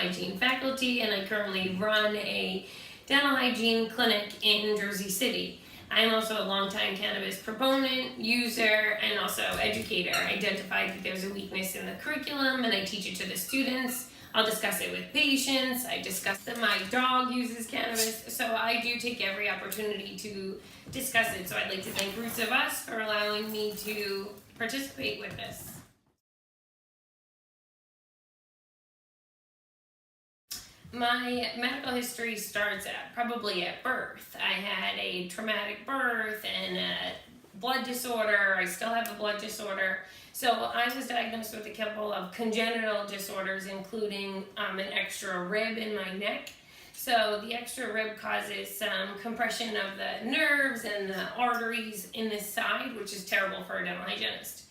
hygiene faculty, and I currently run a dental hygiene clinic in Jersey City. I'm also a longtime cannabis proponent, user, and also educator. I identified that there's a weakness in the curriculum and I teach it to the students. I'll discuss it with patients. I discuss that my dog uses cannabis. So I do take every opportunity to discuss it. So I'd like to thank Roots of Us for allowing me to participate with this. My medical history starts probably at birth. I had a traumatic birth and a blood disorder. I still have a blood disorder. So I was diagnosed with a couple of congenital disorders, including an extra rib in my neck. So the extra rib causes some compression of the nerves and the arteries in this side, which is terrible for a dental hygienist.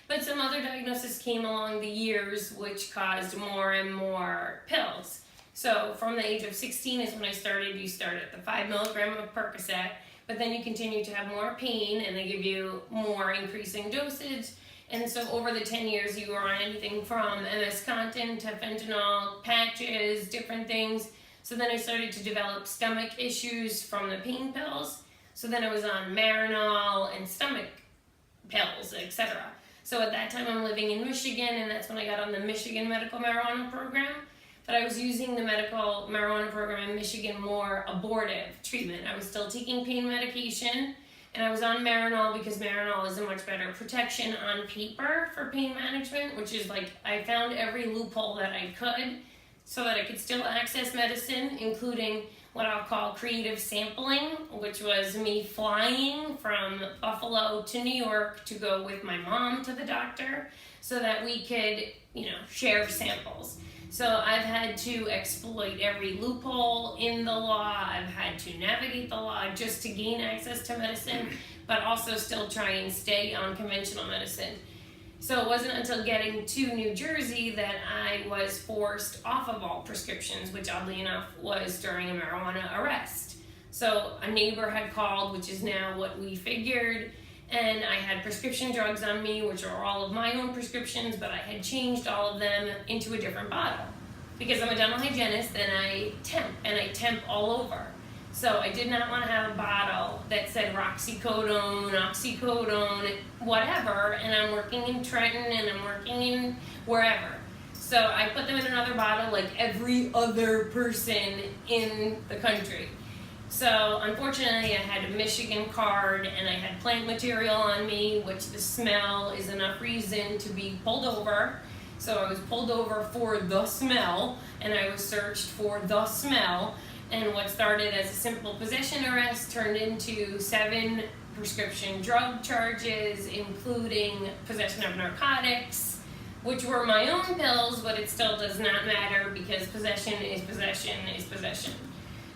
But some other diagnoses came along the years, which caused more and more pills. So from the age of 16 is when I started. You start at the 5 milligram of Percocet, but then you continue to have more pain and they give you more increasing dosage. And so over the 10 years, you were on anything from MS-Contin to fentanyl, patches, different things. So then I started to develop stomach issues from the pain pills. So then I was on Marinol and stomach pills, etc. So at that time, I'm living in Michigan, and that's when I got on the Michigan medical marijuana program. But I was using the medical marijuana program in Michigan more abortive treatment. I was still taking pain medication, and I was on Marinol because Marinol is a much better protection on paper for pain management, which is like I found every loophole that I could so that I could still access medicine, including what I'll call creative sampling, which was me flying from Buffalo to New York to go with my mom to the doctor so that we could, share samples. So I've had to exploit every loophole in the law. I've had to navigate the law just to gain access to medicine, but also still try and stay on conventional medicine. So it wasn't until getting to New Jersey that I was forced off of all prescriptions, which oddly enough was during a marijuana arrest. So a neighbor had called, which is now what we figured, and I had prescription drugs on me, which are all of my own prescriptions, but I had changed all of them into a different bottle. Because I'm a dental hygienist and I temp all over. So I did not want to have a bottle that said roxycodone, oxycodone, whatever, and I'm working in Trenton and I'm working in wherever. So I put them in another bottle like every other person in the country. So unfortunately I had a Michigan card and I had plant material on me, which the smell is enough reason to be pulled over. So I was pulled over for the smell and I was searched for the smell. And what started as a simple possession arrest turned into 7 prescription drug charges, including possession of narcotics, which were my own pills, but it still does not matter because possession is possession is possession.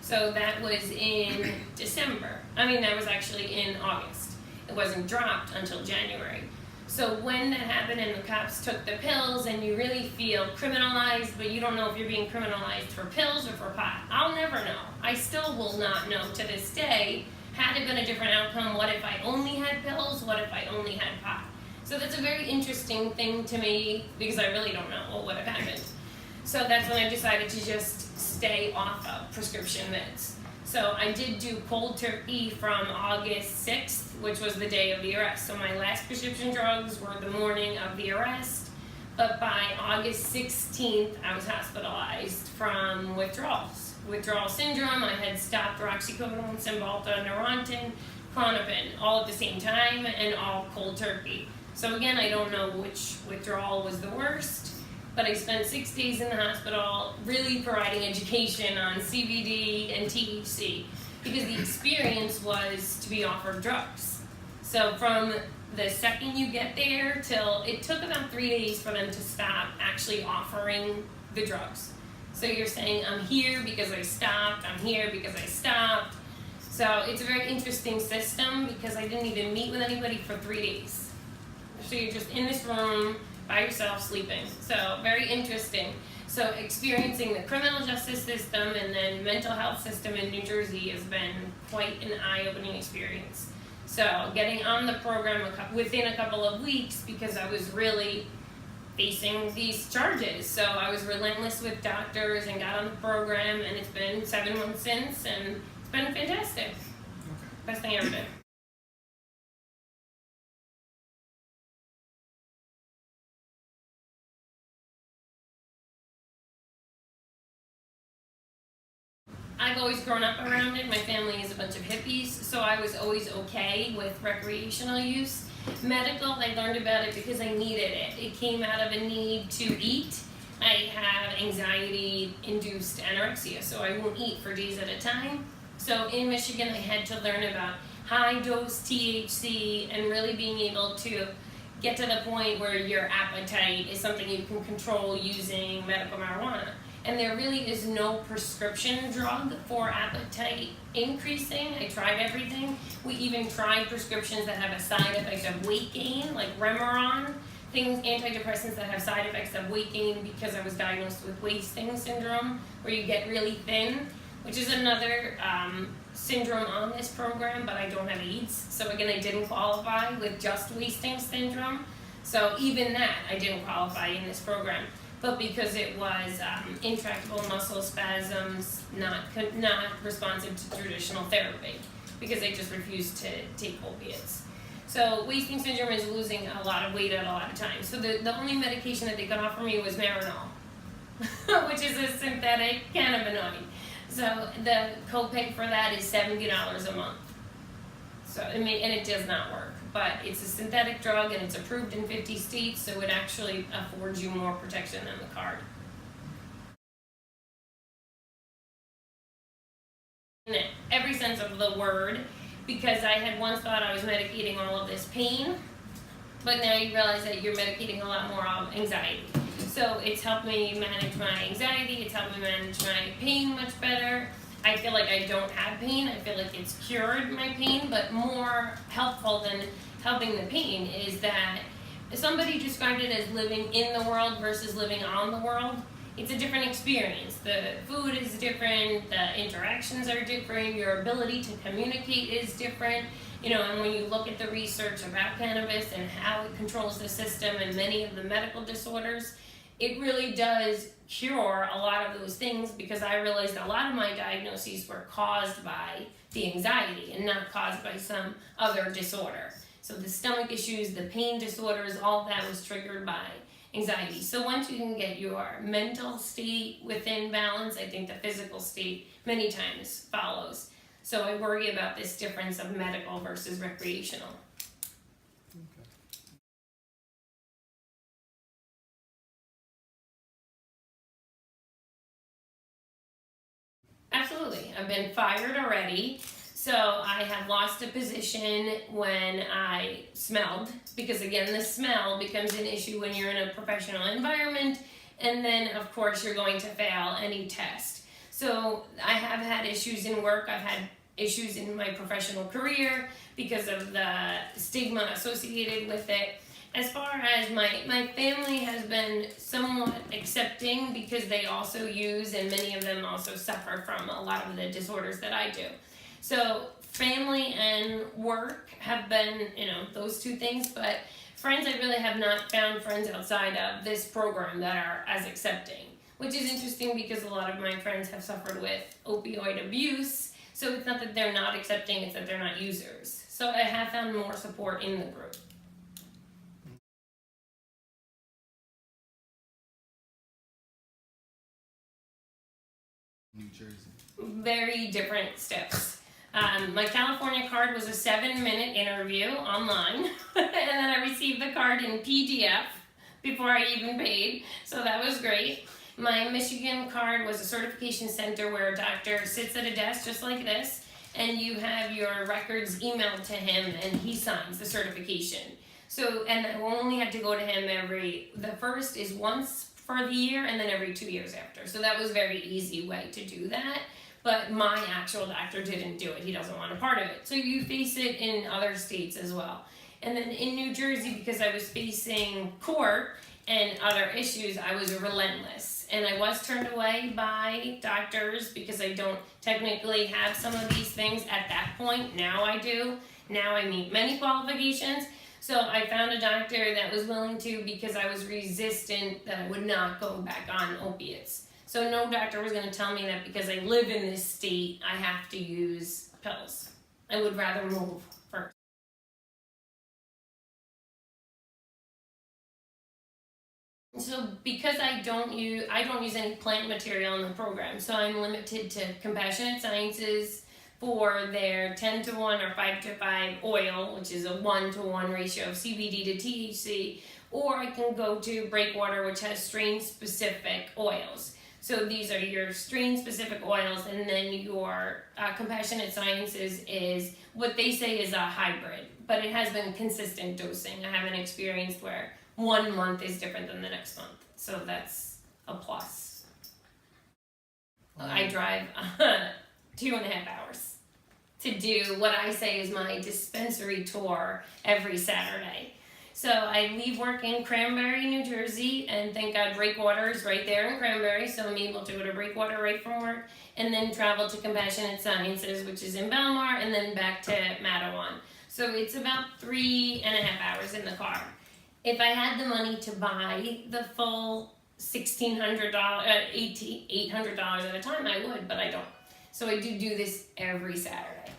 So that was in December. That was actually in August. It wasn't dropped until January. So when that happened and the cops took the pills and you really feel criminalized, but you don't know if you're being criminalized for pills or for pot, I'll never know. I still will not know to this day. Had it been a different outcome, what if I only had pills? What if I only had pot? So that's a very interesting thing to me because I really don't know what would have happened. So that's when I decided to just stay off of prescription meds. So I did do cold turkey from August 6th, which was the day of the arrest. So my last prescription drugs were the morning of the arrest, but by August 16th, I was hospitalized from withdrawal syndrome. I had stopped roxycodone, Cymbalta, Neurontin, Klonopin, all at the same time, and all cold turkey. So again, I don't know which withdrawal was the worst, but I spent 6 days in the hospital really providing education on CBD and THC because the experience was to be offered drugs. So from the second you get there till it took about 3 days for them to stop actually offering the drugs. So you're saying, I'm here because I stopped, I'm here because I stopped. So it's a very interesting system because I didn't even meet with anybody for 3 days. So you're just in this room by yourself sleeping. So very interesting. So experiencing the criminal justice system and then mental health system in New Jersey has been quite an eye-opening experience. So getting on the program within a couple of weeks because I was really facing these charges. So I was relentless with doctors and got on the program, and it's been 7 months since, and it's been fantastic. Okay. Best thing I ever did. I've always grown up around it. My family is a bunch of hippies, so I was always okay with recreational use. Medical, I learned about it because I needed it. It came out of a need to eat. I have anxiety-induced anorexia, so I won't eat for days at a time. So in Michigan, I had to learn about high-dose THC and really being able to get to the point where your appetite is something you can control using medical marijuana. And there really is no prescription drug for appetite increasing. I tried everything. We even tried prescriptions that have a side effect of weight gain, like Remeron, antidepressants that have side effects of weight gain, because I was diagnosed with wasting syndrome, where you get really thin, which is another syndrome on this program, but I don't have AIDS. So again, I didn't qualify with just wasting syndrome. So even that, I didn't qualify in this program. But because it was intractable muscle spasms, not responsive to traditional therapy, because they just refused to take opiates. So wasting syndrome is losing a lot of weight at a lot of times. So the only medication that they could offer me was Marinol, which is a synthetic cannabinoid. So the copay for that is $70 a month. So and it does not work. But it's a synthetic drug, and it's approved in 50 states, so it actually affords you more protection than the card. In every sense of the word, because I had once thought I was medicating all of this pain, but now you realize that you're medicating a lot more of anxiety. So it's helped me manage my anxiety, it's helped me manage my pain much better. I feel like I don't have pain. I feel like it's cured my pain, but more helpful than helping the pain is that somebody described it as living in the world versus living on the world. It's a different experience. The food is different, the interactions are different, your ability to communicate is different. And when you look at the research about cannabis and how it controls the system and many of the medical disorders, it really does cure a lot of those things, because I realized a lot of my diagnoses were caused by the anxiety and not caused by some other disorder. So the stomach issues, the pain disorders, all that was triggered by anxiety. So once you can get your mental state within balance, I think the physical state many times follows. So I worry about this difference of medical versus recreational. Absolutely. I've been fired already. So I have lost a position when I smelled, because again, the smell becomes an issue when you're in a professional environment, and then of course you're going to fail any test. So I have had issues in work, I've had issues in my professional career because of the stigma associated with it. As far as my family has been somewhat accepting, because they also use, and many of them also suffer from a lot of the disorders that I do. So family and work have been, those two things, but friends, I really have not found friends outside of this program that are as accepting, which is interesting because a lot of my friends have suffered with opioid abuse. So it's not that they're not accepting, it's that they're not users. So I have found more support in the group. New Jersey. Very different steps. My California card was a 7-minute interview online, and then I received the card in PDF before I even paid, so that was great. My Michigan card was a certification center where a doctor sits at a desk just like this, and you have your records emailed to him, and he signs the certification. So, and I only had to go to him the first is once for the year, and then every 2 years after. So that was a very easy way to do that. But my actual doctor didn't do it. He doesn't want a part of it. So you face it in other states as well. And then in New Jersey, because I was facing court and other issues, I was relentless. And I was turned away by doctors because I don't technically have some of these things at that point. Now I do. Now I meet many qualifications. So I found a doctor that was willing to, because I was resistant that I would not go back on opiates. So no doctor was going to tell me that because I live in this state, I have to use pills. I would rather move first. So because I don't use any plant material in the program, so I'm limited to Compassionate Sciences for their 10-to-1 or 5-to-5 oil, which is a 1-to-1 ratio of CBD to THC, or I can go to Breakwater, which has strain-specific oils. So these are your strain-specific oils, and then your Compassionate Sciences is what they say is a hybrid, but it has been consistent dosing. I haven't experienced where 1 month is different than the next month, so that's a plus. I drive 2.5 hours to do what I say is my dispensary tour every Saturday. So I leave work in Cranberry, New Jersey, and thank God Breakwater is right there in Cranberry, so I'm able to go to Breakwater right from work, and then travel to Compassionate Sciences, which is in Belmar, and then back to Matawan. So it's about 3.5 hours in the car. If I had the money to buy the full $1,800 at a time, I would, but I don't. So I do this every Saturday.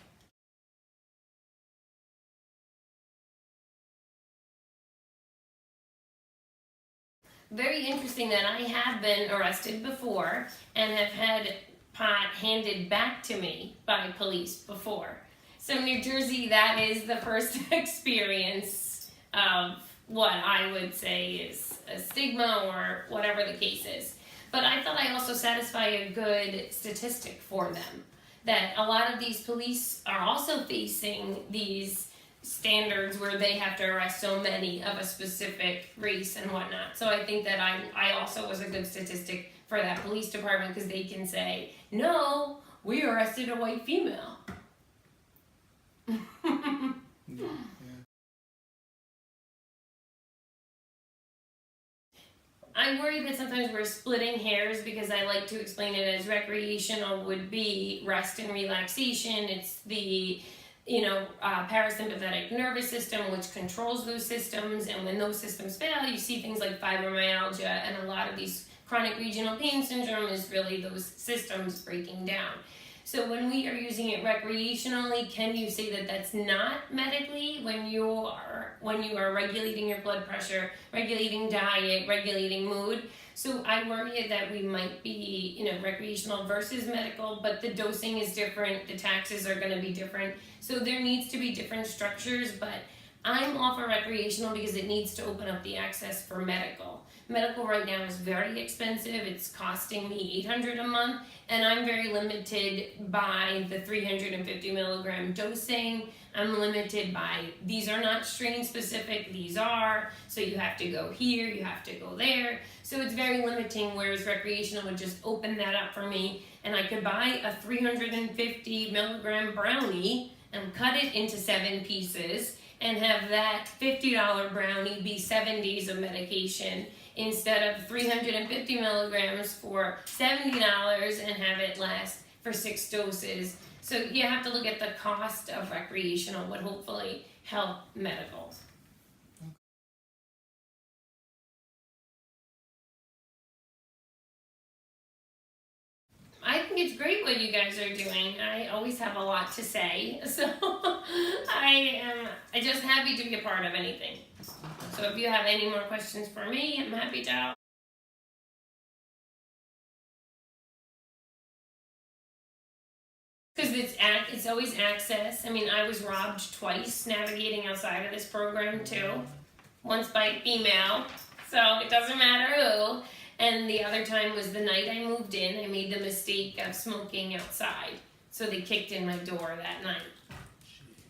Very interesting that I have been arrested before and have had pot handed back to me by police before. So New Jersey, that is the first experience of what I would say is a stigma or whatever the case is. But I thought I also satisfy a good statistic for them, that a lot of these police are also facing these standards where they have to arrest so many of a specific race and whatnot. So I think that I also was a good statistic for that police department, because they can say, no, we arrested a white female. Yeah. I worry that sometimes we're splitting hairs, because I like to explain it as recreational would be rest and relaxation. It's the parasympathetic nervous system, which controls those systems, and when those systems fail, you see things like fibromyalgia, and a lot of these chronic regional pain syndrome is really those systems breaking down. So when we are using it recreationally, can you say that that's not medically when you are regulating your blood pressure, regulating diet, regulating mood? So I worry that we might be, recreational versus medical, but the dosing is different, the taxes are going to be different. So there needs to be different structures, but I'm all for recreational because it needs to open up the access for medical. Medical right now is very expensive. It's costing me $800 a month, and I'm very limited by the 350 milligram dosing. I'm limited by, these are not strain specific, these are, so you have to go here, you have to go there. So it's very limiting, whereas recreational would just open that up for me, and I could buy a 350 milligram brownie and cut it into 7 pieces and have that $50 brownie be 7 days of medication instead of 350 milligrams for $70 and have it last for 6 doses. So you have to look at the cost of recreational would hopefully help medical. I think it's great what you guys are doing. I always have a lot to say, so I'm just happy to be a part of anything. So if you have any more questions for me, I'm happy to help. Because it's always access. I mean, I was robbed twice navigating outside of this program too. Once by female, so it doesn't matter who. And the other time was the night I moved in. I made the mistake of smoking outside, so they kicked in my door that night.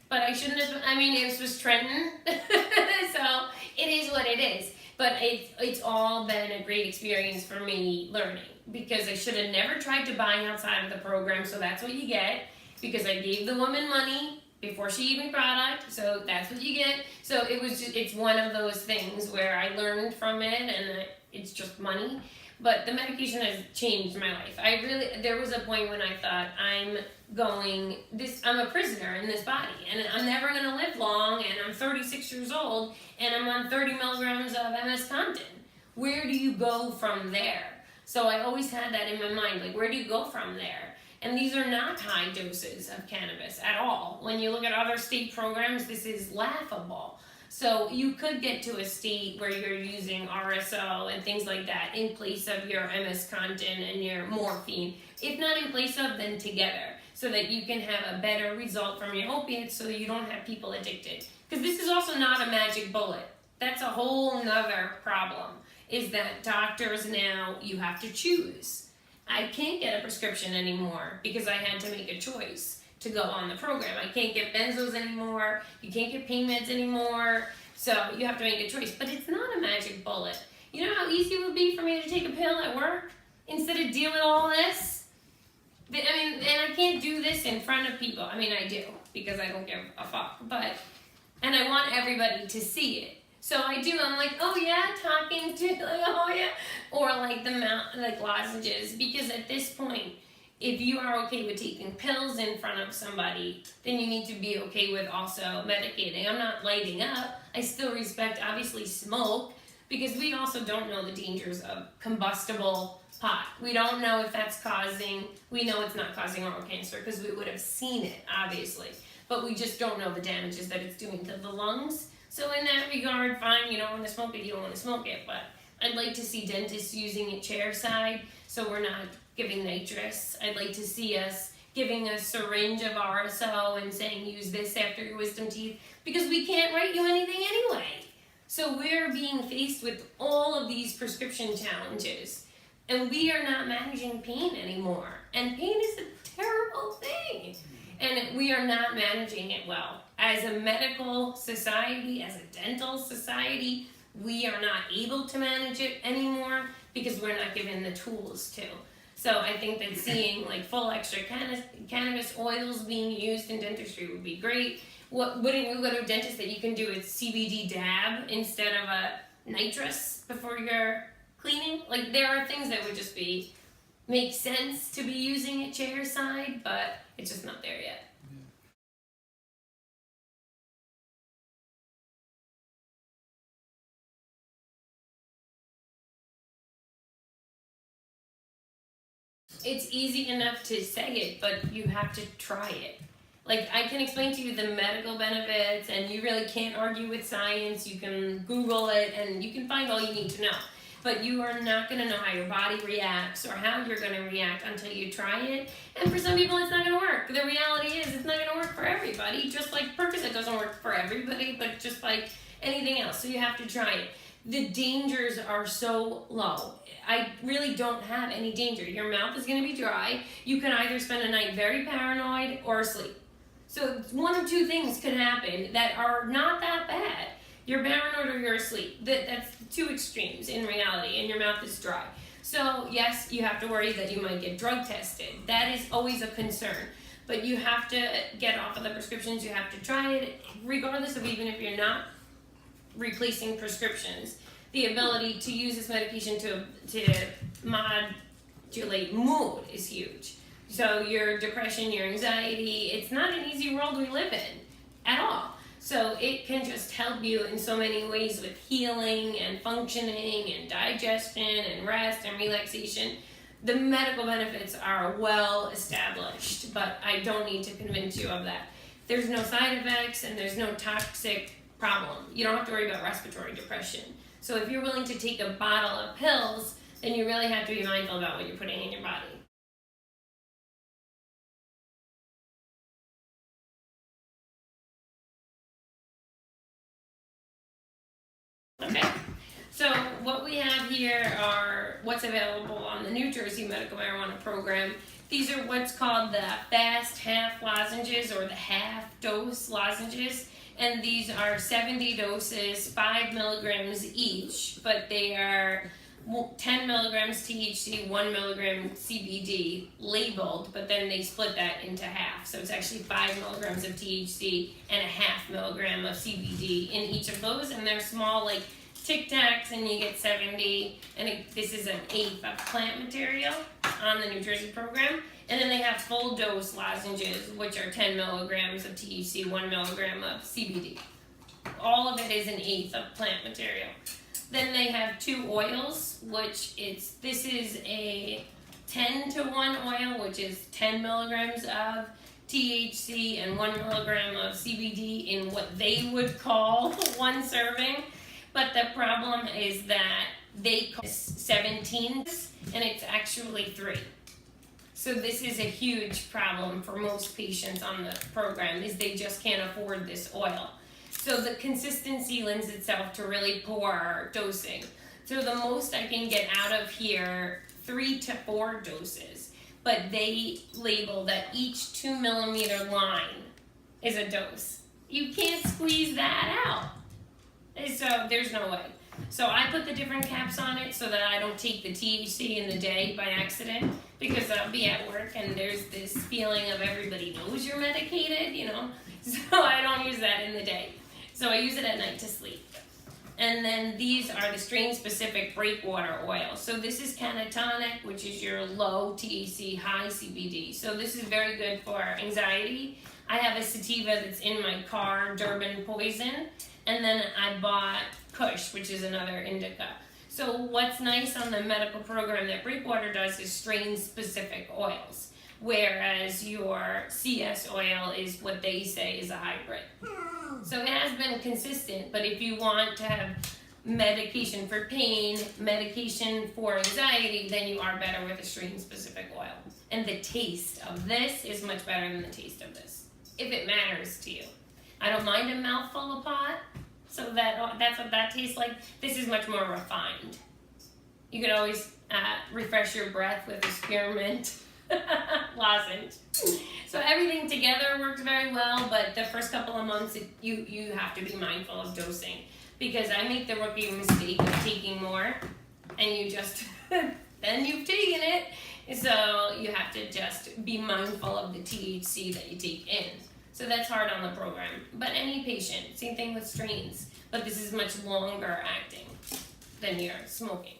But I shouldn't have. I mean, it was Trenton, so it is what it is. But it's all been a great experience for me learning, because I should have never tried to buy outside of the program, so that's what you get, because I gave the woman money before she even product, so that's what you get. So it's one of those things where I learned from it, and it's just money. But the medication has changed my life. There was a point when I thought, I'm a prisoner in this body, and I'm never going to live long, and I'm 36 years old, and I'm on 30 milligrams of MS-Contin. Where do you go from there? So I always had that in my mind, like, where do you go from there? And these are not high doses of cannabis at all. When you look at other state programs, this is laughable. So you could get to a state where you're using RSO and things like that in place of your MS-Contin and your morphine. If not in place of, then together, so that you can have a better result from your opiates so you don't have people addicted. Because this is also not a magic bullet. That's a whole nother problem, is that doctors now, you have to choose. I can't get a prescription anymore because I had to make a choice to go on the program. I can't get benzos anymore. You can't get pain meds anymore. So you have to make a choice. But it's not a magic bullet. You know how easy it would be for me to take a pill at work instead of deal with all this? I mean, and I can't do this in front of people. I mean, I do because I don't give a fuck. And I want everybody to see it. So I do. I'm like, oh yeah, talking to, like, oh yeah, or like lozenges. Because at this point, if you are okay with taking pills in front of somebody, then you need to be okay with also medicating. I'm not lighting up. I still respect, obviously, smoke, because we also don't know the dangers of combustible pot. We don't know if that's we know it's not causing oral cancer because we would have seen it, obviously. But we just don't know the damages that it's doing to the lungs. So in that regard, fine, you don't want to smoke it, you don't want to smoke it. But I'd like to see dentists using it chair side, so we're not giving nitrous. I'd like to see us giving a syringe of RSO and saying use this after your wisdom teeth, because we can't write you anything anyway. So we're being faced with all of these prescription challenges, and we are not managing pain anymore. And pain is a terrible thing, and we are not managing it well. As a medical society, as a dental society, we are not able to manage it anymore because we're not given the tools to. So I think that seeing like full extra cannabis oils being used in dentistry would be great. Wouldn't you go to a dentist that you can do a CBD dab instead of a nitrous before you're cleaning? Like, there are things that would just make sense to be using at chair side, but it's just not there yet. It's easy enough to say it, but you have to try it. Like, I can explain to you the medical benefits, and you really can't argue with science. You can Google it, and you can find all you need to know. But you are not going to know how your body reacts or how you're going to react until you try it. And for some people, it's not going to work. The reality is it's not going to work for everybody, just like Percocet doesn't work for everybody, but just like anything else. So you have to try it. The dangers are so low. I really don't have any danger. Your mouth is going to be dry. You can either spend a night very paranoid or asleep. So one of two things could happen that are not that bad. You're paranoid or you're asleep. That's two extremes in reality, and your mouth is dry. So yes, you have to worry that you might get drug tested. That is always a concern. But you have to get off of the prescriptions. You have to try it, regardless of even if you're not replacing prescriptions. The ability to use this medication to modulate mood is huge. So your depression, your anxiety, it's not an easy world we live in at all. So it can just help you in so many ways with healing and functioning and digestion and rest and relaxation. The medical benefits are well established, but I don't need to convince you of that. There's no side effects and there's no toxic problem. You don't have to worry about respiratory depression. So if you're willing to take a bottle of pills, then you really have to be mindful about what you're putting in your body. Okay, so what we have here are what's available on the New Jersey Medical Marijuana Program. These are what's called the fast half lozenges or the half dose lozenges. And these are 70 doses, 5 milligrams each, but they are 10 milligrams THC, 1 milligram CBD labeled, but then they split that into half. So it's actually 5 milligrams of THC and a half milligram of CBD in each of those, and they're small, like Tic Tacs, and you get 70, and this is an eighth of plant material on the New Jersey program. And then they have full dose lozenges, which are 10 milligrams of THC, 1 milligram of CBD. All of it is an eighth of plant material. Then they have 2 oils, this is a 10 to 1 oil, which is 10 milligrams of THC and 1 milligram of CBD in what they would call 1 serving. But the problem is that they cost 17 and it's actually 3. So this is a huge problem for most patients on the program, is they just can't afford this oil. So the consistency lends itself to really poor dosing. So the most I can get out of here, 3 to 4 doses, but they label that each 2 millimeter line is a dose. You can't squeeze that out. So there's no way. So I put the different caps on it so that I don't take the THC in the day by accident, because I'll be at work and there's this feeling of everybody knows you're medicated, you know, so I don't use that in the day. So I use it at night to sleep. And then these are the strain-specific breakwater oil. So this is Catatonic, which is your low THC, high CBD. So this is very good for anxiety. I have a sativa that's in my car, Durban Poison. And then I bought Kush, which is another indica. So what's nice on the medical program that Breakwater does is strain-specific oils, whereas your CS oil is what they say is a hybrid. So it has been consistent, but if you want to have medication for pain, medication for anxiety, then you are better with a strain-specific oil. And the taste of this is much better than the taste of this, if it matters to you. I don't mind a mouthful of pot, so that's what that tastes like. This is much more refined. You can always refresh your breath with a spearmint lozenge. So everything together works very well, but the first couple of months you have to be mindful of dosing, because I make the rookie mistake of taking more, and you just then you've taken it. So you have to just be mindful of the THC that you take in. So that's hard on the program. But any patient, same thing with strains, but this is much longer acting than your smoking.